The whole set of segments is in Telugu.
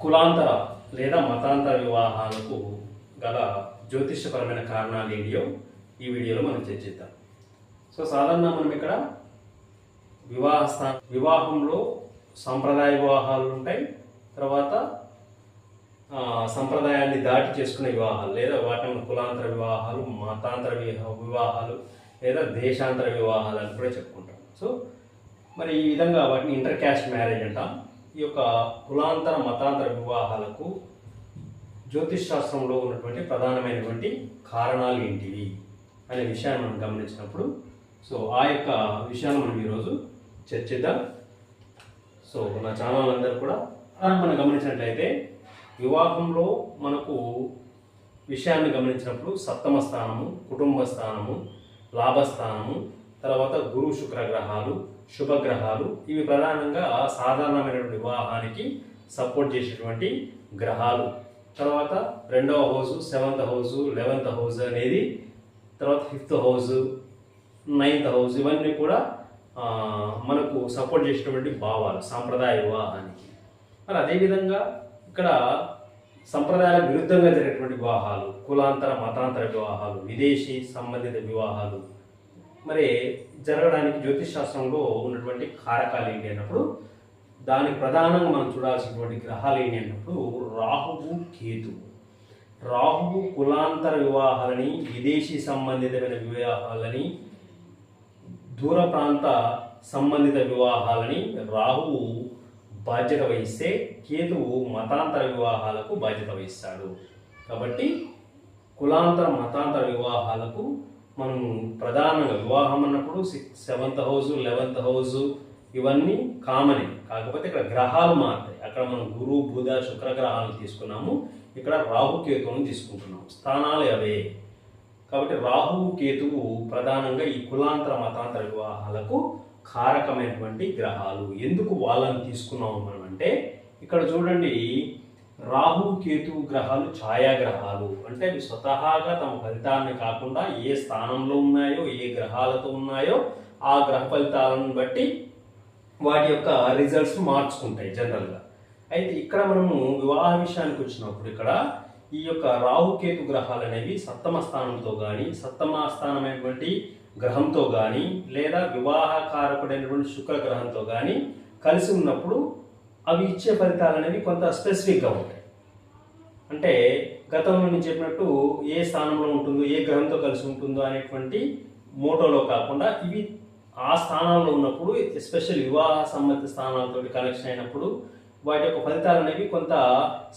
కులాంతర లేదా మతాంతర వివాహాలకు గల జ్యోతిష్యపరమైన కారణాలు ఏంటియో ఈ వీడియోలో మనం చర్చిద్దాం. సో సాధారణంగా మనం ఇక్కడ వివాహంలో సంప్రదాయ వివాహాలు ఉంటాయి, తర్వాత సంప్రదాయాన్ని దాటి చేసుకునే వివాహాలు లేదా వాటిని కులాంతర వివాహాలు, మతాంతర వివాహాలు లేదా దేశాంతర వివాహాలు అని కూడా చెప్పుకుంటాం. సో మరి ఈ విధంగా వాటిని ఇంటర్ క్యాస్ట్ మ్యారేజ్ అంటాం. ఈ యొక్క కులాంతర మతాంతర వివాహాలకు జ్యోతిష్ శాస్త్రంలో ఉన్నటువంటి ప్రధానమైనటువంటి కారణాలు ఏంటివి అనే విషయాన్ని మనం గమనించినప్పుడు సో ఆ యొక్క విషయాన్ని మనం ఈరోజు చర్చిద్దాం. సో నా ఛానల్ అందరూ కూడా మనం గమనించినట్లయితే వివాహంలో మనకు విషయాన్ని గమనించినప్పుడు సప్తమ స్థానము, కుటుంబ స్థానము, లాభస్థానము, తర్వాత గురు శుక్ర గ్రహాలు, శుభగ్రహాలు ఇవి ప్రధానంగా సాధారణమైనటువంటి వివాహానికి సపోర్ట్ చేసేటువంటి గ్రహాలు. తర్వాత రెండవ house, 7th house, 11th house అనేది, తర్వాత 5th హౌస్, 9th హౌస్ ఇవన్నీ కూడా మనకు సపోర్ట్ చేసేటువంటి భావాలు సాంప్రదాయ వివాహానికి. మరి అదేవిధంగా ఇక్కడ సంప్రదాయాలకు విరుద్ధంగా జరిగేటువంటి వివాహాలు, కులాంతర మతాంతర వివాహాలు, విదేశీ సంబంధిత వివాహాలు మరి జరగడానికి జ్యోతిష్ శాస్త్రంలో ఉన్నటువంటి కారకాలు ఏంటి అన్నప్పుడు దానికి ప్రధానంగా మనం చూడాల్సినటువంటి గ్రహాలు ఏంటి అన్నప్పుడు రాహువు, కేతువు. రాహువు కులాంతర వివాహాలని, విదేశీ సంబంధితమైన వివాహాలని, దూర ప్రాంత సంబంధిత వివాహాలని రాహువు బాధ్యత వహిస్తే కేతువు మతాంతర వివాహాలకు బాధ్యత వహిస్తాడు. కాబట్టి కులాంతర మతాంతర వివాహాలకు మనం ప్రధానంగా వివాహం అన్నప్పుడు 7th హౌస్, 11th హౌస్ ఇవన్నీ కామనే. కాకపోతే ఇక్కడ గ్రహాలు మారుతాయి. అక్కడ మనం గురు, బుధ, శుక్ర గ్రహాలను తీసుకున్నాము, ఇక్కడ రాహు, కేతువును తీసుకుంటున్నాము. స్థానాలు అవే. కాబట్టి రాహువు, కేతువు ప్రధానంగా ఈ కులాంతర మతాంతర వివాహాలకు కారకమైనటువంటి గ్రహాలు. ఎందుకు వాళ్ళని తీసుకున్నాము మనం అంటే ఇక్కడ చూడండి, రాహు, కేతువు గ్రహాలు ఛాయాగ్రహాలు. అంటే అవి స్వతహాగా తమ ఫలితాన్ని కాకుండా ఏ స్థానంలో ఉన్నాయో, ఏ గ్రహాలతో ఉన్నాయో ఆ గ్రహ ఫలితాలను బట్టి వాటి యొక్క రిజల్ట్స్ మార్చుకుంటాయి జనరల్గా. అయితే ఇక్కడ మనము వివాహ విషయానికి వచ్చినప్పుడు ఇక్కడ ఈ యొక్క రాహుకేతు గ్రహాలు అనేవి సప్తమ స్థానంతో కానీ, సప్తమ స్థానమైనటువంటి గ్రహంతో కానీ, లేదా వివాహకారకుడైనటువంటి శుక్ర గ్రహంతో కానీ కలిసి ఉన్నప్పుడు అవి ఇచ్చే ఫలితాలు అనేవి కొంత స్పెసిఫిక్గా ఉంటాయి. అంటే గతంలో నేను చెప్పినట్టు ఏ స్థానంలో ఉంటుందో, ఏ గ్రహంతో కలిసి ఉంటుందో అనేటువంటి మోటోలో కాకుండా ఇవి ఆ స్థానాల్లో ఉన్నప్పుడు, ఎస్పెషల్ వివాహ సంబంధిత స్థానాలతో కనెక్షన్ అయినప్పుడు వాటి యొక్క ఫలితాలు అనేవి కొంత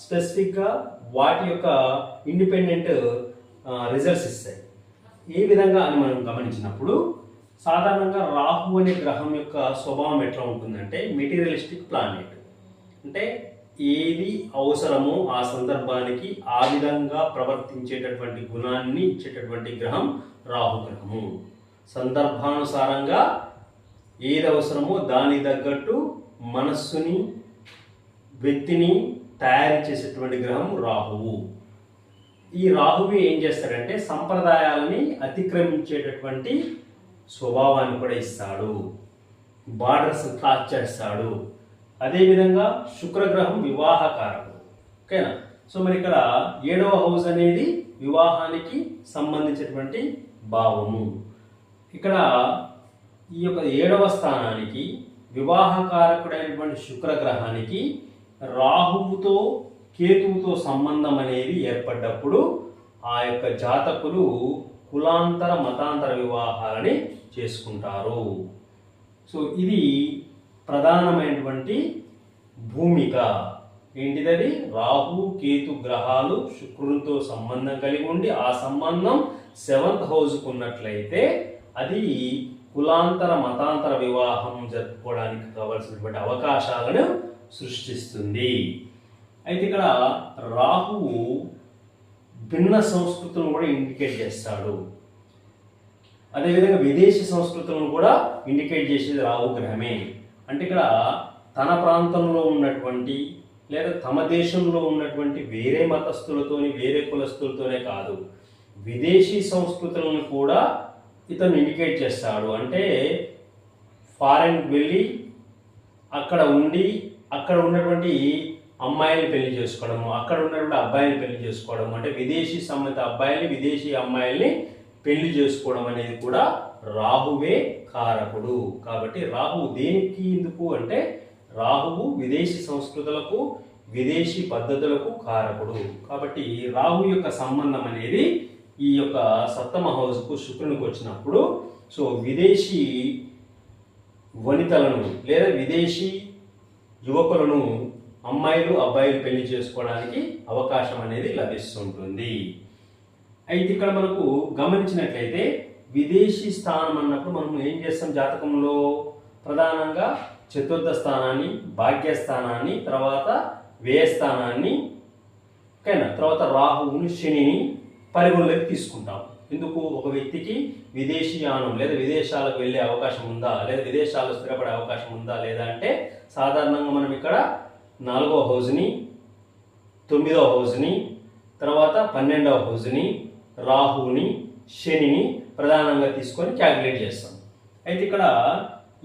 స్పెసిఫిక్గా వాటి యొక్క ఇండిపెండెంట్ రిజల్ట్స్ ఇస్తాయి. ఏ విధంగా అని మనం గమనించినప్పుడు సాధారణంగా రాహు అనే గ్రహం యొక్క స్వభావం ఎట్లా ఉంటుందంటే మెటీరియలిస్టిక్ ప్లానెట్. అంటే ఏది అవసరమో ఆ సందర్భానికి ఆ విధంగా ప్రవర్తించేటటువంటి గుణాన్ని ఇచ్చేటటువంటి గ్రహం రాహు గ్రహము. సందర్భానుసారంగా ఏది అవసరమో దాని తగ్గట్టు మనస్సుని, వ్యక్తిని తయారు చేసేటువంటి గ్రహం రాహువు. ఈ రాహువు ఏం చేస్తాడంటే సంప్రదాయాలని అతిక్రమించేటటువంటి స్వభావాన్ని కూడా ఇస్తాడు, బార్డర్స్ క్రాస్ చేస్తాడు. అదేవిధంగా శుక్రగ్రహం వివాహకారకుడు. ఓకేనా? సో మరి ఇక్కడ 7వ హౌస్ అనేది వివాహానికి సంబంధించినటువంటి భావము. ఇక్కడ ఈ యొక్క 7వ స్థానానికి వివాహకారకుడైనటువంటి శుక్రగ్రహానికి రాహువుతో కేతువుతో సంబంధం అనేది ఏర్పడ్డప్పుడు ఆ యొక్క జాతకులు కులాంతర మతాంతర వివాహాలని చేసుకుంటారు. సో ఇది ప్రధానమైనటువంటి భూమిక. ఏంటిదది? రాహు, కేతు గ్రహాలు శుక్రునితో సంబంధం కలిగి ఉండి ఆ సంబంధం 7th హౌస్కు ఉన్నట్లయితే అది కులాంతర మతాంతర వివాహం జరుపుకోవడానికి కావలసినటువంటి అవకాశాలను సృష్టిస్తుంది. అయితే ఇక్కడ రాహువు భిన్న సంస్కృతులను కూడా ఇండికేట్ చేస్తాడు. అదేవిధంగా విదేశీ సంస్కృతులను కూడా ఇండికేట్ చేసేది రాహు గ్రహమే. అంటే ఇక్కడ తన ప్రాంతంలో ఉన్నటువంటి లేదా తమ దేశంలో ఉన్నటువంటి వేరే మతస్థులతోని, వేరే కులస్తులతోనే కాదు, విదేశీ సంస్కృతులను కూడా ఇతను ఇండికేట్ చేస్తాడు. అంటే ఫారెన్కి వెళ్ళి అక్కడ ఉండి అక్కడ ఉన్నటువంటి అమ్మాయిని పెళ్లి చేసుకోవడము, అక్కడ ఉన్నటువంటి అబ్బాయిని పెళ్లి చేసుకోవడం, అంటే విదేశీ సంబంధిత అబ్బాయిల్ని విదేశీ అమ్మాయిల్ని పెళ్లి చేసుకోవడం అనేది కూడా రాహువే కారకుడు. కాబట్టి రాహువు దేనికి ఎందుకు అంటే రాహువు విదేశీ సంస్కృతులకు విదేశీ పద్ధతులకు కారకుడు. కాబట్టి రాహు యొక్క సంబంధం అనేది ఈ యొక్క సప్తమ హౌస్కు శుక్రునికి వచ్చినప్పుడు సో విదేశీ వనితలను లేదా విదేశీ యువకులను అమ్మాయిలు అబ్బాయిలు పెళ్లి చేసుకోవడానికి అవకాశం అనేది లభిస్తుంటుంది. అయితే ఇక్కడ మనకు గమనించినట్లయితే విదేశీ స్థానం అన్నప్పుడు మనం ఏం చేస్తాం, జాతకంలో ప్రధానంగా చతుర్థ స్థానాన్ని, భాగ్యస్థానాన్ని, తర్వాత వ్యయస్థానాన్ని, ఓకేనా, తర్వాత రాహువుని శనిని పరిగణలోకి తీసుకుంటాం. ఎందుకు, ఒక వ్యక్తికి విదేశీయానం లేదా విదేశాలకు వెళ్ళే అవకాశం ఉందా, లేదా విదేశాల్లో స్థిరపడే అవకాశం ఉందా లేదా అంటే సాధారణంగా మనం ఇక్కడ 4వ హౌస్ని, 9వ హౌస్ని, తర్వాత 12వ హౌస్ని, రాహువుని, శనిని ప్రధానంగా తీసుకొని క్యాలిక్యులేట్ చేస్తాం. అయితే ఇక్కడ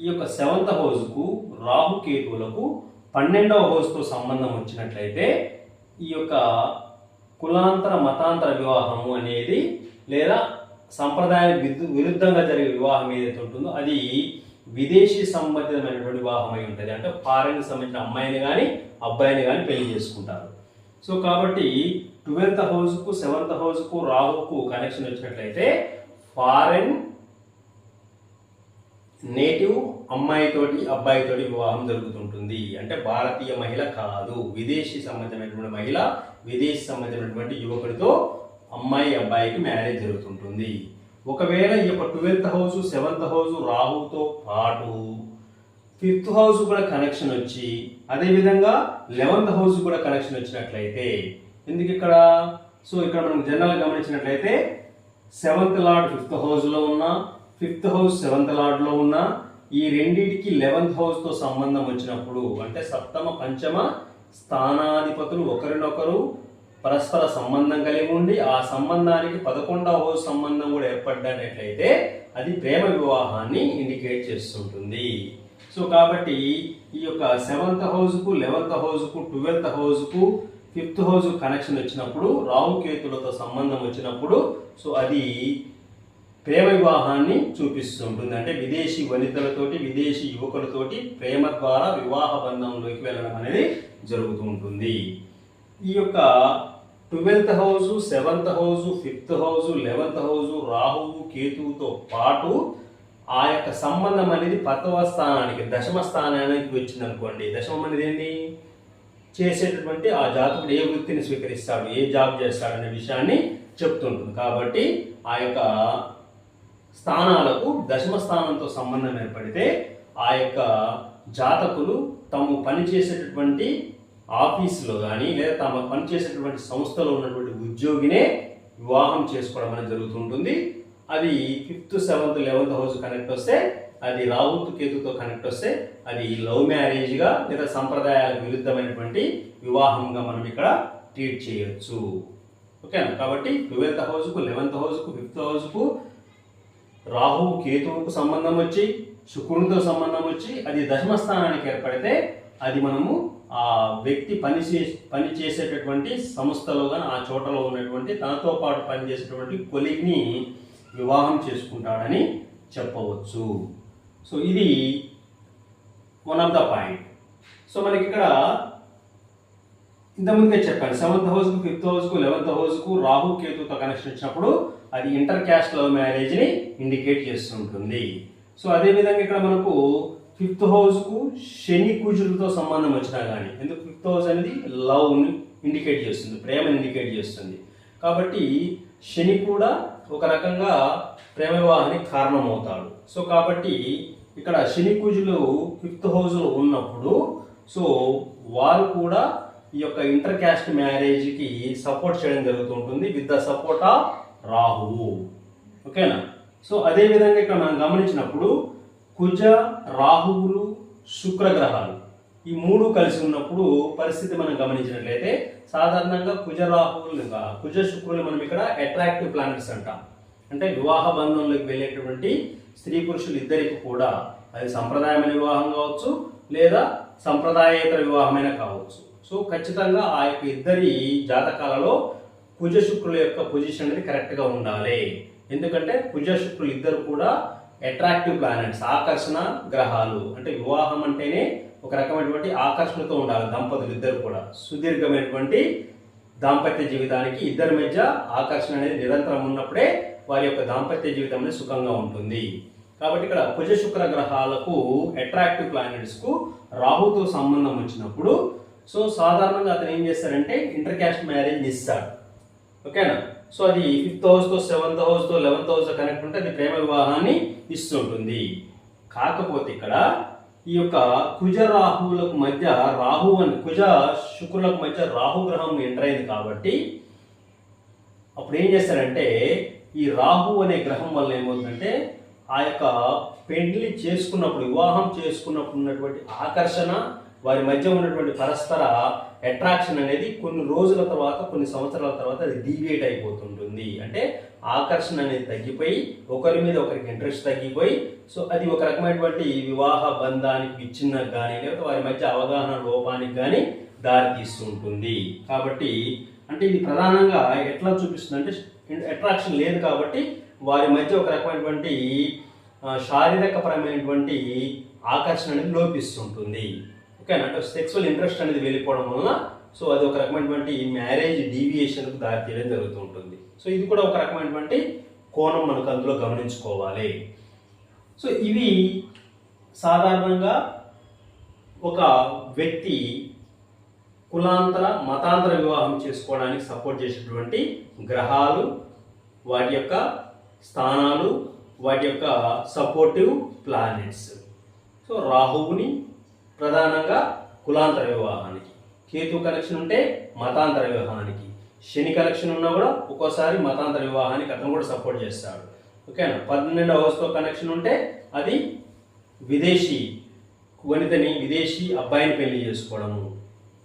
ఈ యొక్క 7th హౌస్కు రాహు కేతువులకు 12వ హౌస్తో సంబంధం వచ్చినట్లయితే ఈ యొక్క కులాంతర మతాంతర వివాహము అనేది లేదా సంప్రదాయానికి విరుద్ధంగా జరిగే వివాహం ఏదైతే ఉంటుందో అది విదేశీ సంబంధితమైనటువంటి వివాహం అయి ఉంటుంది. అంటే ఫారెన్ సంబంధించిన అమ్మాయిని కానీ అబ్బాయిని కానీ పెళ్లి చేసుకుంటారు. సో కాబట్టి 12th హౌస్కు 7th హౌస్కు రాహుకు కనెక్షన్ వచ్చినట్లయితే ఫారెన్ నేటివ్ అమ్మాయితోటి అబ్బాయితోటి వివాహం జరుగుతుంటుంది. అంటే భారతీయ మహిళ కాదు, విదేశీ సంబంధమైనటువంటి మహిళ విదేశీ సంబంధమైనటువంటి యువకుడితో అమ్మాయి అబ్బాయికి మ్యారేజ్ జరుగుతుంటుంది. ఒకవేళ ఈ యొక్క 12th హౌస్ 7th హౌస్ రాహుతో పాటు 5th హౌస్ కూడా కనెక్షన్ వచ్చి అదేవిధంగా 11th హౌస్ కూడా కనెక్షన్ వచ్చినట్లయితే ఎందుకు ఇక్కడ సో ఇక్కడ మనం జనరల్ గమనించినట్లయితే 7th లార్డ్ 5th హౌస్లో ఉన్నా 5th హౌస్ 7th లార్డ్లో ఉన్నా ఈ రెండింటికి 11th హౌస్తో సంబంధం వచ్చినప్పుడు అంటే సప్తమ పంచమ స్థానాధిపతులు ఒకరినొకరు పరస్పర సంబంధం కలిగి ఉండి ఆ సంబంధానికి 11వ హౌస్ సంబంధం కూడా ఏర్పడ్డట్లయితే అది ప్రేమ వివాహాన్ని ఇండికేట్ చేస్తుంటుంది. సో కాబట్టి ఈ యొక్క 7th హౌస్కు 11th హౌస్కు 12th హౌస్కు 5th house connection వచ్చినప్పుడు రాహుకేతులతో సంబంధం వచ్చినప్పుడు సో అది ప్రేమ వివాహాన్ని చూపిస్తుంటుంది. అంటే విదేశీ వనితలతోటి విదేశీ యువకులతోటి ప్రేమ ద్వారా వివాహ బంధంలోకి వెళ్ళడం అనేది జరుగుతూ ఉంటుంది. ఈ యొక్క 12th house 7th house 5th house 11th house రాహువు కేతువుతో పాటు ఆ యొక్క సంబంధం అనేది 10వ స్థానానికి దశమ స్థానానికి వచ్చింది అనుకోండి. దశమం అనేది ఏంటి, చేసేటటువంటి ఆ జాతకుడు ఏ వృత్తిని స్వీకరిస్తాడు, ఏ జాబ్ చేస్తాడు అనే విషయాన్ని చెప్తుంటుంది. కాబట్టి ఆ యొక్క స్థానాలకు దశమ స్థానంతో సంబంధం ఏర్పడితే ఆ యొక్క జాతకులు తాము పనిచేసేటటువంటి ఆఫీసులో కానీ లేదా తమ పనిచేసేటటువంటి సంస్థలో ఉన్నటువంటి ఉద్యోగినే వివాహం చేసుకోవడం అనేది జరుగుతుంటుంది. అది 5th 7th 11th house connect వస్తే అది రాహు కేతుతో కనెక్ట్ వస్తే అది లవ్ మ్యారేజ్గా లేదా సంప్రదాయాలకు విరుద్ధమైనటువంటి వివాహంగా మనం ఇక్కడ ట్రీట్ చేయొచ్చు. ఓకేనా. కాబట్టి 12th హౌస్కు 11th హౌస్కు 5th హౌస్కు రాహు కేతువుకు సంబంధం వచ్చి శుక్రునితో సంబంధం వచ్చి అది దశమ స్థానానికి ఏర్పడితే అది మనము ఆ వ్యక్తి పని చేసేటటువంటి సంస్థలో కానీ ఆ చోటలో ఉన్నటువంటి తనతో పాటు పనిచేసేటువంటి కొలీగ్ని వివాహం చేసుకుంటాడని చెప్పవచ్చు. సో ఇది one of the point. So మనకి ఇక్కడ ఇంతకుముందుగా చెప్పాను 7th హౌస్కు 5th హౌస్కు 11th హౌస్కు Rahu కేతుతో connection వచ్చినప్పుడు అది ఇంటర్ క్యాస్ట్ లవ్ మ్యారేజ్ని ఇండికేట్ చేస్తుంటుంది. సో అదేవిధంగా ఇక్కడ మనకు 5th హౌస్కు శని కుజులతో సంబంధం వచ్చినా కానీ ఎందుకు 5th హౌస్ అనేది లవ్ని ఇండికేట్ చేస్తుంది, ప్రేమని ఇండికేట్ చేస్తుంది. కాబట్టి శని కూడా ఒక రకంగా ప్రేమ వివాహానికి కారణమవుతాడు. సో కాబట్టి ఇక్కడ శని కుజులు 5th హౌస్లో ఉన్నప్పుడు సో వారు కూడా ఈ యొక్క ఇంటర్ క్యాస్ట్ మ్యారేజ్కి సపోర్ట్ చేయడం జరుగుతుంటుంది విత్ ద సపోర్ట్ ఆఫ్ రాహువు. ఓకేనా. సో అదేవిధంగా ఇక్కడ మనం గమనించినప్పుడు కుజ రాహువులు శుక్రగ్రహాలు ఈ మూడు కలిసి ఉన్నప్పుడు పరిస్థితి మనం గమనించినట్లయితే సాధారణంగా కుజ రాహువులు కుజ శుక్రులు మనం ఇక్కడ అట్రాక్టివ్ ప్లానెట్స్ అంటాం. అంటే వివాహ బంధంలోకి వెళ్ళేటటువంటి స్త్రీ పురుషులు ఇద్దరికి కూడా అది సంప్రదాయమైన వివాహం కావచ్చు లేదా సంప్రదాయేతర వివాహమైన కావచ్చు. సో ఖచ్చితంగా ఆ యొక్క ఇద్దరి జాతకాలలో కుజ శుక్రుల యొక్క పొజిషన్ అనేది కరెక్ట్గా ఉండాలి. ఎందుకంటే కుజ శుక్రులు ఇద్దరు కూడా అట్రాక్టివ్ ప్లానెట్స్, ఆకర్షణ గ్రహాలు. అంటే వివాహం అంటేనే ఒక రకమైనటువంటి ఆకర్షణతో ఉండాలి. దంపతులు ఇద్దరు కూడా సుదీర్ఘమైనటువంటి దాంపత్య జీవితానికి ఇద్దరి మధ్య ఆకర్షణ అనేది నిరంతరం ఉన్నప్పుడే వారి యొక్క దాంపత్య జీవితం అనేది సుఖంగా ఉంటుంది. కాబట్టి ఇక్కడ కుజ శుక్ర గ్రహాలకు అట్రాక్టివ్ ప్లానెట్స్కు రాహుతో సంబంధం వచ్చినప్పుడు సో సాధారణంగా అతను ఏం చేస్తారంటే ఇంటర్ క్యాస్ట్ మ్యారేజ్ ఇస్తాడు. ఓకేనా? సో అది 5th హౌస్తో 7th హౌస్తో 11th హౌస్తో కనెక్ట్ ఉంటే అది ప్రేమ వివాహాన్ని ఇస్తుంటుంది. కాకపోతే ఇక్కడ ఈ యొక్క కుజ రాహువులకు మధ్య కుజ శుక్రులకు మధ్య రాహు గ్రహం ఎంటర్ అయింది కాబట్టి అప్పుడు ఏం చేస్తారంటే ఈ రాహు అనే గ్రహం వల్ల ఏమవుతుందంటే ఆ యొక్క పెళ్లి చేసుకున్నప్పుడు, వివాహం చేసుకున్నప్పుడు ఉన్నటువంటి ఆకర్షణ, వారి మధ్య ఉన్నటువంటి పరస్పర అట్రాక్షన్ అనేది కొన్ని రోజుల తర్వాత, కొన్ని సంవత్సరాల తర్వాత అది డీవియేట్ అయిపోతుంటుంది. అంటే ఆకర్షణ అనేది తగ్గిపోయి ఒకరి మీద ఒకరికి ఇంట్రెస్ట్ తగ్గిపోయి సో అది ఒక రకమైనటువంటి వివాహ బంధానికి విచ్ఛిన్నం కానీ లేకపోతే వారి మధ్య అవగాహన లోపానికి కానీ దారి తీస్తుంటుంది. కాబట్టి అంటే ఇది ప్రధానంగా ఎట్లా చూపిస్తుంది అంటే అట్రాక్షన్ లేదు కాబట్టి వారి మధ్య ఒక రకమైనటువంటి శారీరకపరమైనటువంటి ఆకర్షణ అనేది లోపిస్తుంటుంది. ఓకేనా? అంటే సెక్సువల్ ఇంట్రెస్ట్ అనేది వెళ్ళిపోవడం వలన సో అది ఒక రకమైనటువంటి మ్యారేజ్ డీవియేషన్కు దారి తీయడం జరుగుతూ ఉంటుంది. సో ఇది కూడా ఒక రకమైనటువంటి కోణం మనకు అందులో గమనించుకోవాలి. సో ఇవి సాధారణంగా ఒక వ్యక్తి కులాంతర మతాంతర వివాహం చేసుకోవడానికి సపోర్ట్ చేసేటువంటి గ్రహాలు, వాటి యొక్క స్థానాలు, వాటి యొక్క సపోర్టివ్ ప్లానెట్స్. సో రాహువుని ప్రధానంగా కులాంతర వివాహానికి, కేతు కనెక్షన్ ఉంటే మతాంతర వివాహానికి, శని కనెక్షన్ ఉన్నా కూడా ఒక్కోసారి మతాంతర వివాహానికి అతను కూడా సపోర్ట్ చేస్తాడు. ఓకేనా? 12వ హౌస్తో కనెక్షన్ ఉంటే అది విదేశీ వనితని, విదేశీ అబ్బాయిని పెళ్లి చేసుకోవడము.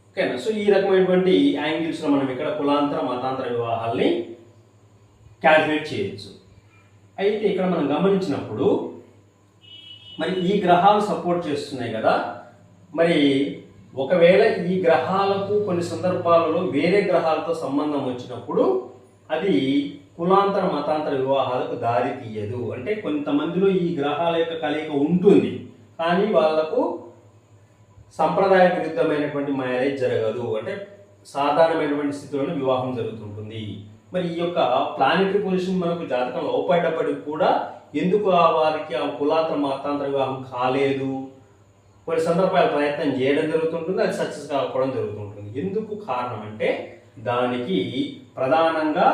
ఓకేనా? సో ఈ రకమైనటువంటి యాంగిల్స్లో మనం ఇక్కడ కులాంతర మతాంతర వివాహాల్ని క్యాల్కులేట్ చేయొచ్చు. అయితే ఇక్కడ మనం గమనించినప్పుడు మరి ఈ గ్రహాలు సపోర్ట్ చేస్తున్నాయి కదా, మరి ఒకవేళ ఈ గ్రహాలకు కొన్ని సందర్భాలలో వేరే గ్రహాలతో సంబంధం వచ్చినప్పుడు అది కులాంతర మతాంతర వివాహాలకు దారి తీయదు. అంటే కొంతమందిలో ఈ గ్రహాల యొక్క కలయిక ఉంటుంది కానీ వాళ్లకు సంప్రదాయ విరుద్ధమైనటువంటి మ్యారేజ్ జరగదు. అంటే సాధారణమైనటువంటి స్థితిలోనే వివాహం జరుగుతుంటుంది. మరి ఈ యొక్క ప్లానెటరీ పొజిషన్ మనకు జాతకంలో లోపడ్డప్పటికి కూడా ఎందుకు వారికి ఆ కులాంతర మతాంతర వివాహం కాలేదు, కొన్ని సందర్భాలు ప్రయత్నం చేయడం జరుగుతుంటుంది, అది సక్సెస్ కాకపోవడం జరుగుతుంటుంది. ఎందుకు కారణం అంటే దానికి ప్రధానంగా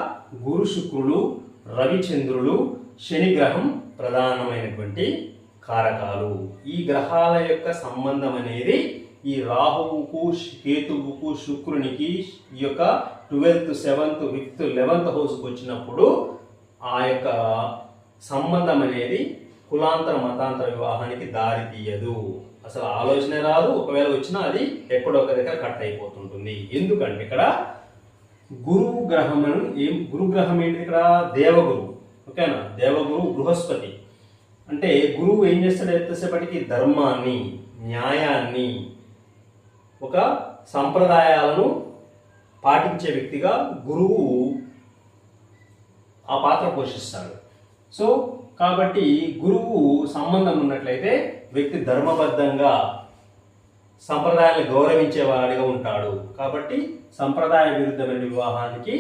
గురు శుక్రులు, రవిచంద్రులు, శని గ్రహం ప్రధానమైనటువంటి కారకాలు. ఈ గ్రహాల యొక్క సంబంధం అనేది ఈ రాహువుకు, కేతువుకు, శుక్రునికి ఈ యొక్క 12th, 7th, 5th, 11th హౌస్కి వచ్చినప్పుడు ఆ యొక్క సంబంధం అనేది కులాంతర మతాంతర వివాహానికి దారి తీయదు. అసలు ఆలోచనే రాదు. ఒకవేళ వచ్చినా అది ఎక్కడో ఒక దగ్గర కట్ అయిపోతుంటుంది. ఎందుకంటే ఇక్కడ గురువు గ్రహం ఏంటి ఇక్కడ? దేవగురు. ఓకేనా? దేవగురు బృహస్పతి. అంటే గురువు ఏం చేస్తాడు? ఎంతసేపటికి ధర్మాన్ని, న్యాయాన్ని, ఒక సంప్రదాయాలను పాటించే వ్యక్తిగా గురువు ఆ పాత్ర పోషిస్తాడు. సో కాబట్టి గురువు సంబంధం ఉన్నట్లయితే వ్యక్తి ధర్మబద్ధంగా సంప్రదాయాన్ని గౌరవించేవాడిగా ఉంటాడు. కాబట్టి సంప్రదాయ విరుద్ధమైన వివాహానికి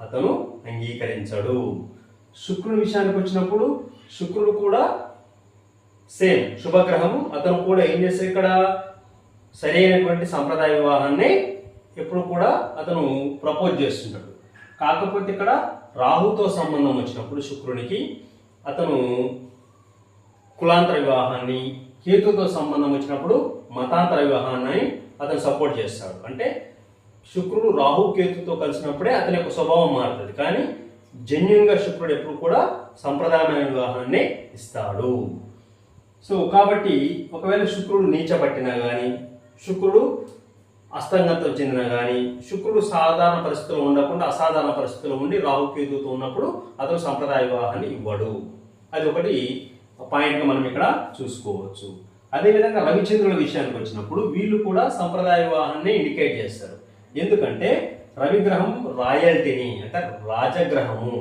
అతను అంగీకరించడు. శుక్రుని విషయానికి వచ్చినప్పుడు శుక్రుడు కూడా సేమ్ శుభగ్రహము. అతను కూడా ఏం చేస్తే ఇక్కడ సరైనటువంటి సంప్రదాయ వివాహాన్ని ఎప్పుడు కూడా అతను ప్రపోజ్ చేస్తుంటాడు. కాకపోతే ఇక్కడ రాహుతో సంబంధం వచ్చినప్పుడు శుక్రునికి అతను కులాంతర వివాహాన్ని, కేతుతో సంబంధం వచ్చినప్పుడు మతాంతర వివాహాన్ని అతను సపోర్ట్ చేస్తాడు. అంటే శుక్రుడు రాహు కేతుతో కలిసినప్పుడే అతని యొక్క స్వభావం మారుతుంది. కానీ జెన్యున్గా శుక్రుడు ఎప్పుడు కూడా సంప్రదాయమైన వివాహాన్ని ఇస్తాడు. సో కాబట్టి ఒకవేళ శుక్రుడు నీచపట్టినా కానీ, శుక్రుడు అస్తంగంతో చెందినా కానీ, శుక్రుడు సాధారణ పరిస్థితుల్లో ఉండకుండా అసాధారణ పరిస్థితుల్లో ఉండి రాహుకేతుతో ఉన్నప్పుడు అతను సంప్రదాయ వివాహాన్ని ఇవ్వడు. అది ఒకటి పాయింట్గా మనం ఇక్కడ చూసుకోవచ్చు. అదేవిధంగా రవిచంద్రుల విషయానికి వచ్చినప్పుడు వీళ్ళు కూడా సంప్రదాయ వివాహాన్ని ఇండికేట్ చేస్తారు. ఎందుకంటే రవిగ్రహం రాయల్టీని అంటే రాజగ్రహము,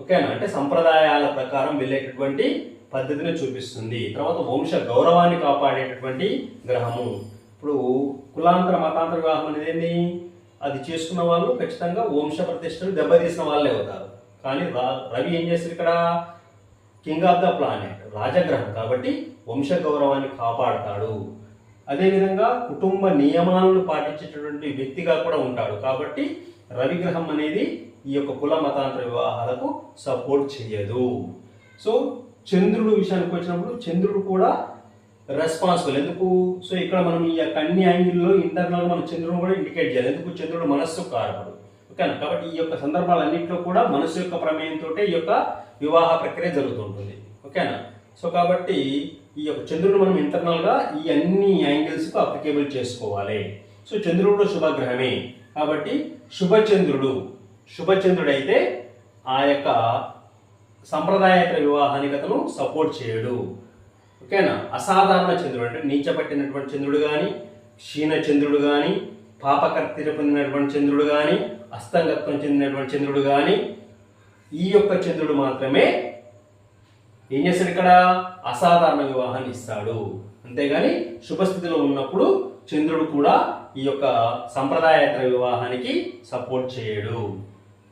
ఓకేనా, అంటే సంప్రదాయాల ప్రకారం వెళ్ళేటటువంటి పద్ధతిని చూపిస్తుంది. తర్వాత వంశ గౌరవాన్ని కాపాడేటటువంటి గ్రహము. ఇప్పుడు కులాంతర మతాంతర వివాహం అనేది ఏంటి, అది చేసుకున్న వాళ్ళు ఖచ్చితంగా వంశ ప్రతిష్టలు దెబ్బతీసిన వాళ్ళే అవుతారు. కానీ రవి ఏం చేస్తారు ఇక్కడ, కింగ్ ఆఫ్ ద ప్లానెట్, రాజగ్రహం కాబట్టి వంశ గౌరవాన్ని కాపాడతాడు. అదేవిధంగా కుటుంబ నియమాలను పాటించేటటువంటి వ్యక్తిగా కూడా ఉంటాడు. కాబట్టి రవిగ్రహం అనేది ఈ యొక్క కుల మతాంతర వివాహాలకు సపోర్ట్ చేయదు. సో చంద్రుడు విషయానికి వచ్చినప్పుడు చంద్రుడు కూడా రెస్పాన్సిబుల్. ఎందుకు, సో ఇక్కడ మనం ఈ యొక్క అన్ని యాంగిల్లో ఇంటర్నల్ మనం చంద్రుడు కూడా ఇండికేట్ చేయాలి. ఎందుకు, చంద్రుడు మనస్సు కారకుడు, ఓకేనా. కాబట్టి ఈ యొక్క సందర్భాలన్నింటిలో కూడా మనస్సు యొక్క ప్రమేయంతో ఈ యొక్క వివాహ ప్రక్రియ జరుగుతుంటుంది, ఓకేనా. సో కాబట్టి ఈ యొక్క చంద్రుడు మనం ఇంటర్నల్గా ఈ అన్ని యాంగిల్స్కు అప్లికేబుల్ చేసుకోవాలి. సో చంద్రుడు శుభగ్రహమే కాబట్టి శుభచంద్రుడైతే ఆ యొక్క సంప్రదాయేతర వివాహానికి అతను సపోర్ట్ చేయడు, ఓకేనా. అసాధారణ చంద్రుడు అంటే నీచపట్టినటువంటి చంద్రుడు కానీ, క్షీణచంద్రుడు కానీ, పాపకర్తెర పొందినటువంటి చంద్రుడు కానీ, అస్తంగత్వం చెందినటువంటి చంద్రుడు కానీ, ఈ యొక్క చంద్రుడు మాత్రమే ఏం చేస్తాడు ఇక్కడ, అసాధారణ వివాహాన్ని ఇస్తాడు. అంతేగాని శుభస్థితిలో ఉన్నప్పుడు చంద్రుడు కూడా ఈ యొక్క సంప్రదాయేతర వివాహానికి సపోర్ట్ చేయడు.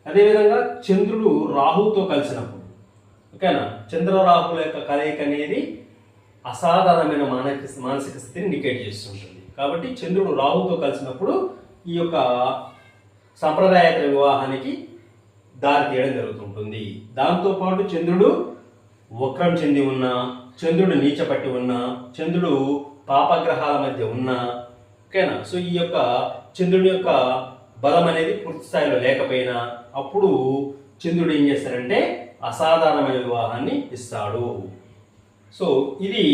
అదేవిధంగా చంద్రుడు రాహుతో కలిసినప్పుడు, ఓకేనా, చంద్రరాహుల యొక్క కలయిక అనేది అసాధారణమైన మానసిక స్థితిని ఇండికేట్ చేస్తుంటుంది. కాబట్టి చంద్రుడు రాహుతో కలిసినప్పుడు ఈ యొక్క సంప్రదాయేతర వివాహానికి దారి తీయడం జరుగుతుంటుంది. దాంతోపాటు చంద్రుడు వక్రం చెంది ఉన్నా, చంద్రుడు నీచపట్టి ఉన్నా, చంద్రుడు పాపగ్రహాల మధ్య ఉన్నా, ఓకేనా. సో ఈ యొక్క చంద్రుడి యొక్క బలం అనేది పూర్తి స్థాయిలో లేకపోయినా అప్పుడు చంద్రుడు ఏం చేస్తారంటే అసాధారణమైన వివాహాన్ని ఇస్తాడు. సో ఇది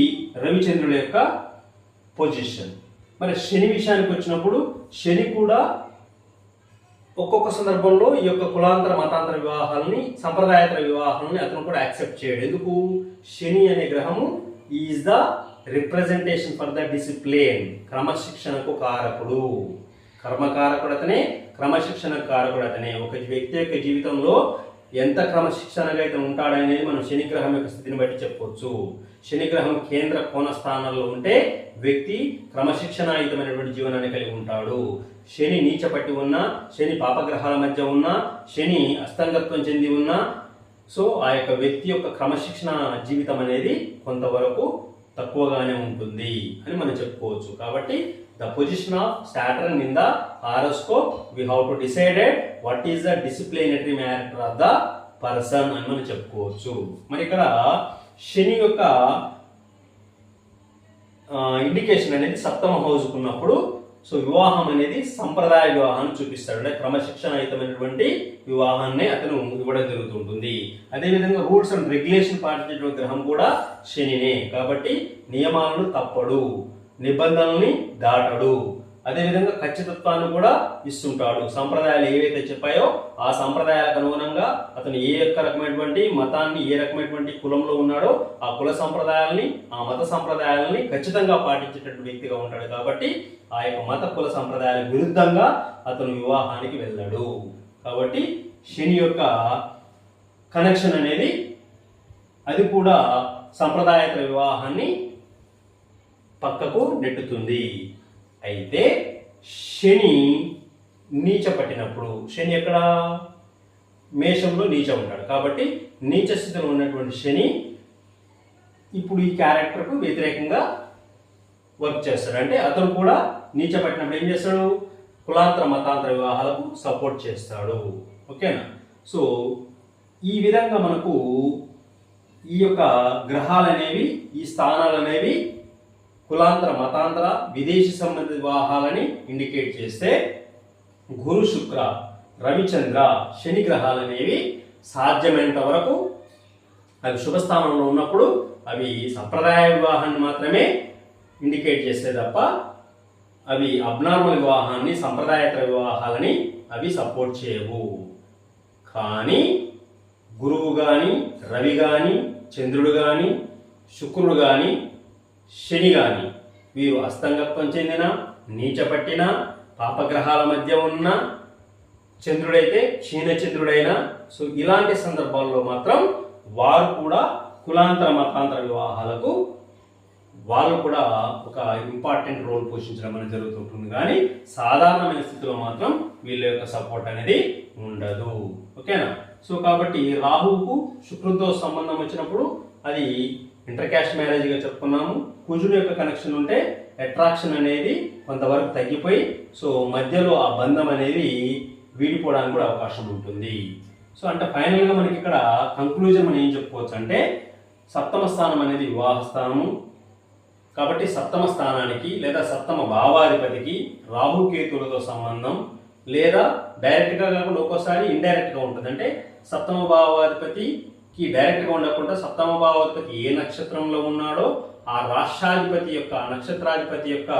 రవిచంద్రుల యొక్క పొజిషన్. మరి శని విషయానికి వచ్చినప్పుడు శని కూడా ఒక్కొక్క సందర్భంలో ఈ యొక్క కులాంతర మతాంతర వివాహాలని సంప్రదాయేతర వివాహాలని అతను కూడా యాక్సెప్ట్ చేయడు. ఎందుకు, శని అనే గ్రహము is the representation for the discipline, క్రమశిక్షణకు కారకుడు. కర్మకారకుడు అతనే, క్రమశిక్షణ కారకుడు అతనే. ఒక వ్యక్తి యొక్క జీవితంలో ఎంత క్రమశిక్షణగా అయితే ఉంటాడనేది మనం శనిగ్రహం యొక్క స్థితిని బట్టి చెప్పవచ్చు. శనిగ్రహం కేంద్ర కోణ స్థానాల్లో ఉంటే వ్యక్తి క్రమశిక్షణాయుతమైనటువంటి జీవనాన్ని కలిగి ఉంటాడు. శని నీచపట్టి ఉన్నా, శని పాపగ్రహాల మధ్య ఉన్నా, శని అస్తంగత్వం చెంది ఉన్నా, సో ఆ యొక్క వ్యక్తి యొక్క క్రమశిక్షణ జీవితం అనేది కొంతవరకు తక్కువగానే ఉంటుంది అని మనం చెప్పుకోవచ్చు. కాబట్టి the position of Saturn in the horoscope, we have to decide what is the disciplinary character of the person అని మనం చెప్పుకోవచ్చు. మరి ఇక్కడ శని యొక్క ఇండికేషన్ అనేది సప్తమ హౌస్ ఉన్నప్పుడు సో వివాహం అనేది సంప్రదాయ వివాహాన్ని చూపిస్తాడు. అంటే క్రమశిక్షణయుతమైనటువంటి వివాహాన్ని అతను ఇవ్వడం జరుగుతుంటుంది. అదేవిధంగా రూల్స్ అండ్ రెగ్యులేషన్ పాటించేటువంటి గ్రహం కూడా శనినే. కాబట్టి నియమాలను తప్పడు, నిబంధనల్ని దాటడు. అదేవిధంగా ఖచ్చితత్వాన్ని కూడా ఇస్తుంటాడు. సంప్రదాయాలు ఏవైతే చెప్పాయో ఆ సంప్రదాయాలకు అనుగుణంగా అతను ఏ యొక్క రకమైనటువంటి మతాన్ని, ఏ రకమైనటువంటి కులంలో ఉన్నాడో ఆ కుల సంప్రదాయాలని, ఆ మత సంప్రదాయాలని ఖచ్చితంగా పాటించేటటువంటి వ్యక్తిగా ఉంటాడు. కాబట్టి ఆ యొక్క మత కుల సంప్రదాయాలకు విరుద్ధంగా అతను వివాహానికి వెళ్ళాడు. కాబట్టి శని యొక్క కనెక్షన్ అనేది అది కూడా సంప్రదాయేతర వివాహాన్ని పక్కకు నెట్టుతుంది. అయితే శని నీచ పట్టినప్పుడు, శని ఎక్కడ, మేషంలో నీచ ఉంటాడు. కాబట్టి నీచ స్థితిలో ఉన్నటువంటి శని ఇప్పుడు ఈ క్యారెక్టర్కు వ్యతిరేకంగా వర్క్ చేస్తాడు. అంటే అతను కూడా నీచ పట్టినప్పుడు ఏం చేస్తాడు, కులాంతర మతాంతర వివాహాలకు సపోర్ట్ చేస్తాడు. ఓకేనా. సో ఈ విధంగా మనకు ఈ యొక్క గ్రహాలు అనేవి, ఈ స్థానాలు అనేవి కులాంతర మతాంతర విదేశీ సంబంధిత వివాహాలని ఇండికేట్ చేస్తే గురు శుక్ర రవిచంద్ర శని గ్రహాలు అనేవి సాధ్యమైనంత వరకు అవి శుభస్థానంలో ఉన్నప్పుడు అవి సంప్రదాయ వివాహాన్ని మాత్రమే ఇండికేట్ చేస్తే తప్ప అవి అబ్నార్మల్ వివాహాన్ని, సంప్రదాయేతర వివాహాలని అవి సపోర్ట్ చేయవు. కానీ గురువు కానీ, రవి కానీ, చంద్రుడు కానీ, శుక్రుడు కానీ శని కానీ వీరు అస్తంగత్వం చెందిన, నీచపట్టిన, పాపగ్రహాల మధ్య ఉన్న చంద్రుడైతే క్షీణచంద్రుడైనా, సో ఇలాంటి సందర్భాల్లో మాత్రం వారు కూడా కులాంతర మతాంతర వివాహాలకు వాళ్ళు కూడా ఒక ఇంపార్టెంట్ రోల్ పోషించడం అనేది జరుగుతుంటుంది. కానీ సాధారణమైన స్థితిలో మాత్రం వీళ్ళ యొక్క సపోర్ట్ అనేది ఉండదు. ఓకేనా? సో కాబట్టి రాహువుకు శుక్రుడితో సంబంధం వచ్చినప్పుడు అది ఇంటర్ క్యాస్ట్ మ్యారేజ్గా చెప్పుకున్నాము. కుజుడు యొక్క కనెక్షన్ ఉంటే అట్రాక్షన్ అనేది కొంతవరకు తగ్గిపోయి సో మధ్యలో ఆ బంధం అనేది వీడిపోవడానికి కూడా అవకాశం ఉంటుంది. సో అంటే ఫైనల్గా మనకి ఇక్కడ కంక్లూజన్ మనం ఏం చెప్పుకోవచ్చు అంటే సప్తమ స్థానం అనేది వివాహ స్థానము కాబట్టి సప్తమ స్థానానికి లేదా సప్తమ భావాధిపతికి రాహుకేతులతో సంబంధం లేదా డైరెక్ట్గా కాకుండా ఒక్కోసారి ఇండైరెక్ట్గా ఉంటుంది. అంటే సప్తమ భావాధిపతికి డైరెక్ట్గా ఉండకుండా సప్తమ భావాధిపతి ఏ నక్షత్రంలో ఉన్నాడో ఆ రాష్ట్రాధిపతి యొక్క నక్షత్రాధిపతి యొక్క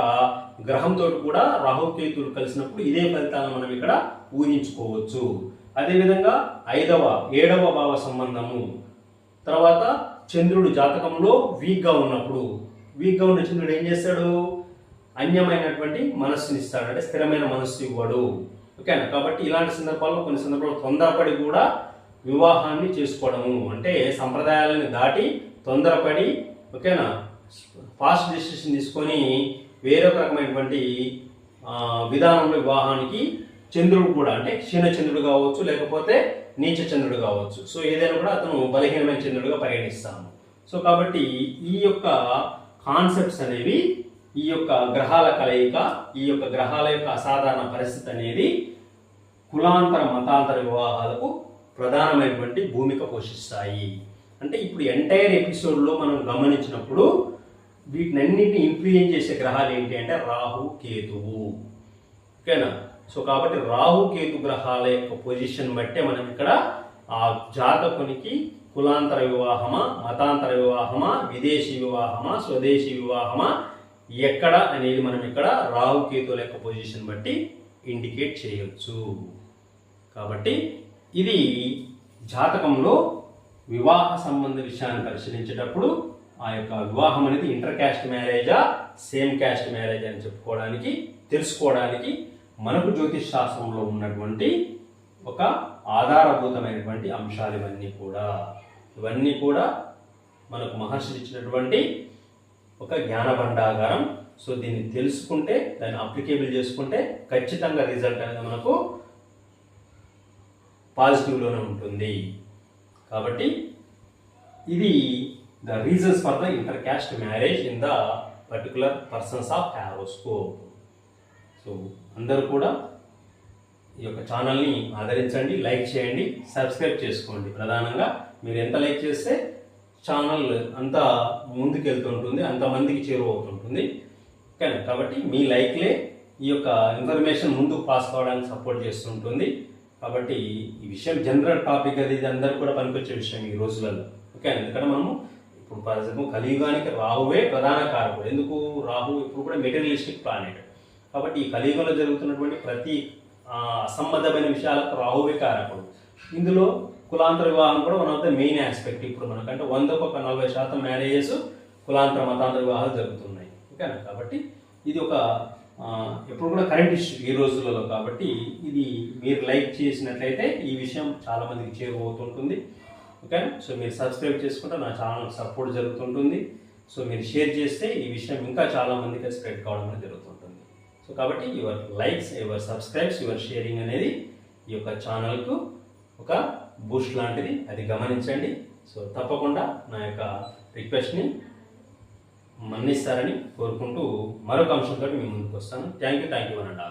గ్రహంతో కూడా రాహుకేతులు కలిసినప్పుడు ఇదే ఫలితాలను మనం ఇక్కడ ఊహించుకోవచ్చు. అదేవిధంగా 5వ 7వ భావ సంబంధము తర్వాత చంద్రుడు జాతకంలో వీక్గా ఉన్నప్పుడు వీక్గా ఉన్న చంద్రుడు ఏం చేస్తాడు? అన్యమైనటువంటి మనస్సుని ఇస్తాడు, అంటే స్థిరమైన మనస్సు ఇవ్వడు. ఓకేనా? కాబట్టి ఇలాంటి సందర్భాల్లో కొన్ని సందర్భాల్లో తొందరపడి కూడా వివాహాన్ని చేసుకోవడము అంటే సంప్రదాయాలని దాటి తొందరపడి ఓకేనా ఫాస్ట్ డెసిషన్ తీసుకొని వేరొక రకమైనటువంటి విధానంలో వివాహానికి చంద్రుడు కూడా అంటే క్షీణచంద్రుడు కావచ్చు లేకపోతే నీచ చంద్రుడు కావచ్చు. సో ఏదైనా కూడా అతను బలహీనమైన చంద్రుడుగా పరిగణిస్తాము. సో కాబట్టి ఈ యొక్క కాన్సెప్ట్స్ అనేవి ఈ యొక్క గ్రహాల కలయిక ఈ యొక్క గ్రహాల యొక్క అసాధారణ పరిస్థితి అనేది కులాంతర మతాంతర వివాహాలకు ప్రధానమైనటువంటి భూమిక పోషిస్తాయి. అంటే ఇప్పుడు ఎంటైర్ ఎపిసోడ్లో మనం గమనించినప్పుడు వీటినన్నింటినీ ఇన్ఫ్లుయెన్స్ చేసే గ్రహాలు ఏంటి అంటే రాహు కేతువు. ఓకేనా? సో కాబట్టి రాహు కేతు గ్రహాల యొక్క పొజిషన్ బట్టే మనం ఇక్కడ ఆ జాతకునికి కులాంతర వివాహమా మతాంతర వివాహమా విదేశీ వివాహమా స్వదేశీ వివాహమా ఎక్కడ అనేది మనం ఇక్కడ రాహుకేతుల యొక్క పొజిషన్ బట్టి ఇండికేట్ చేయొచ్చు. కాబట్టి ఇది జాతకంలో వివాహ సంబంధ విషయాన్ని పరిశీలించేటప్పుడు ఆ యొక్క వివాహం అనేది ఇంటర్ క్యాస్ట్ మ్యారేజా సేమ్ క్యాస్ట్ మ్యారేజ్ అని చెప్పుకోవడానికి తెలుసుకోవడానికి మనకు జ్యోతిష్ శాస్త్రంలో ఉన్నటువంటి ఒక ఆధారభూతమైనటువంటి అంశాలు ఇవన్నీ కూడా మనకు మహర్షులు ఇచ్చినటువంటి ఒక జ్ఞాన భండాగారం. సో దీన్ని తెలుసుకుంటే దాన్ని అప్లికేబుల్ చేసుకుంటే ఖచ్చితంగా రిజల్ట్ అనేది మనకు పాజిటివ్లోనే ఉంటుంది. కాబట్టి ఇది the reasons for the inter caste marriage in the particular persons of horoscope. So అందరూ కూడా ఈ యొక్క ఛానల్ని ఆదరించండి, లైక్ చేయండి, సబ్స్క్రైబ్ చేసుకోండి. ప్రధానంగా మీరు ఎంత లైక్ చేస్తే ఛానల్ అంత ముందుకు వెళ్తుంటుంది, అంతమందికి చేరువవుతుంటుంది. ఓకేనా? కాబట్టి మీ లైక్లే ఈ యొక్క ఇన్ఫర్మేషన్ ముందుకు పాస్ కావడానికి సపోర్ట్ చేస్తుంటుంది. కాబట్టి ఈ విషయం జనరల్ టాపిక్ అది ఇది అందరూ కూడా పనికొచ్చే విషయం ఈ రోజులలో. ఓకే? ఎందుకంటే మనము ఇప్పుడు ఫర్ ఎగ్జాంపుల్ కలియుగానికి రాహువే ప్రధాన కారకుడు. ఎందుకు? రాహు ఇప్పుడు కూడా మెటీరియలిస్టిక్ ప్లానెట్. కాబట్టి ఈ కలియుగంలో జరుగుతున్నటువంటి ప్రతి అసంబద్ధమైన విషయాలకు రాహువే కారకుడు. ఇందులో కులాంతర వివాహం కూడా one of the main aspect. ఇప్పుడు మనకంటే 100కు 40% మ్యారేజెస్ కులాంతర మతాంతర వివాహాలు జరుగుతున్నాయి. ఓకేనా? కాబట్టి ఇది ఒక ఎప్పుడు కూడా కరెంట్ ఇష్యూ ఈ రోజులలో. కాబట్టి ఇది మీరు లైక్ చేసినట్లయితే ఈ విషయం చాలామందికి చేరువవుతుంటుంది. ఓకేనా? సో మీరు సబ్స్క్రైబ్ చేసుకుంటే నా ఛానల్ సపోర్ట్ జరుగుతుంటుంది. సో మీరు షేర్ చేస్తే ఈ విషయం ఇంకా చాలామందికి స్ప్రెడ్ కావడం అనేది జరుగుతుంటుంది. సో కాబట్టి your likes, your subscribes, your sharing అనేది ఈ యొక్క ఛానల్కు ఒక బూస్ట్ లాంటిది, అది గమనించండి. సో తప్పకుండా నా యొక్క రిక్వెస్ట్ని మన్నిస్తారని కోరుకుంటూ మరొక అంశంతో మీ ముందుకు వస్తాను. థ్యాంక్ యూ అనండి.